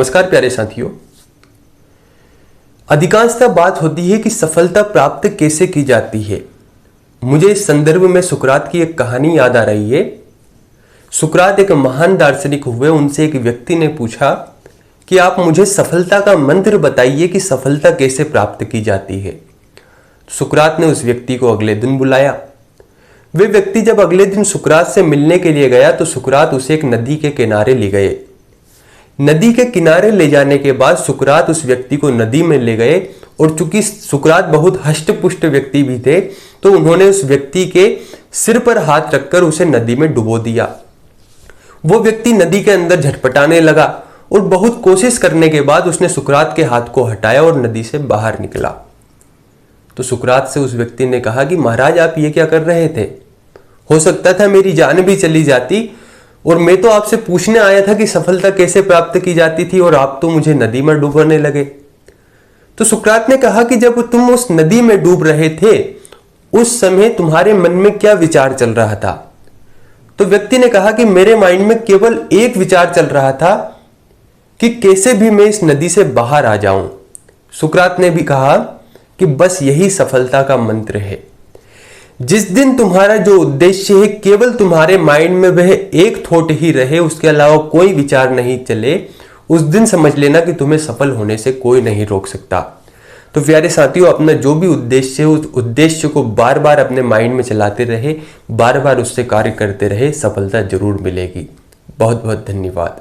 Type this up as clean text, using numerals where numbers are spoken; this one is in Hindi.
नमस्कार प्यारे साथियों। अधिकांशतः बात होती है कि सफलता प्राप्त कैसे की जाती है। मुझे इस संदर्भ में सुकरात की एक कहानी याद आ रही है। सुकरात एक महान दार्शनिक हुए। उनसे एक व्यक्ति ने पूछा कि आप मुझे सफलता का मंत्र बताइए कि सफलता कैसे प्राप्त की जाती है। सुकरात ने उस व्यक्ति को अगले दिन बुलाया। वे व्यक्ति जब अगले दिन सुकरात से मिलने के लिए गया तो सुकरात उसे एक नदी के किनारे ले गए। नदी के किनारे ले जाने के बाद सुकरात उस व्यक्ति को नदी में ले गए और चूंकि सुकरात बहुत हष्ट-पुष्ट व्यक्ति भी थे तो उन्होंने उस व्यक्ति के सिर पर हाथ रखकर उसे नदी में डुबो दिया। वो व्यक्ति नदी के अंदर झटपटाने लगा और बहुत कोशिश करने के बाद उसने सुकरात के हाथ को हटाया और नदी से बाहर निकला। तो सुकरात से उस व्यक्ति ने कहा कि महाराज आप ये क्या कर रहे थे? हो सकता था मेरी जान भी चली जाती और मैं तो आपसे पूछने आया था कि सफलता कैसे प्राप्त की जाती थी और आप तो मुझे नदी में डूबने लगे। तो सुकरात ने कहा कि जब तुम उस नदी में डूब रहे थे उस समय तुम्हारे मन में क्या विचार चल रहा था? तो व्यक्ति ने कहा कि मेरे माइंड में केवल एक विचार चल रहा था कि कैसे भी मैं इस नदी से बाहर आ जाऊं। सुकरात ने भी कहा कि बस यही सफलता का मंत्र है। जिस दिन तुम्हारा जो उद्देश्य है केवल तुम्हारे माइंड में वह एक थॉट ही रहे, उसके अलावा कोई विचार नहीं चले, उस दिन समझ लेना कि तुम्हें सफल होने से कोई नहीं रोक सकता। तो प्यारे साथियों, अपना जो भी उद्देश्य है उस उद्देश्य को बार बार अपने माइंड में चलाते रहे, बार बार उससे कार्य करते रहे, सफलता जरूर मिलेगी। बहुत बहुत धन्यवाद।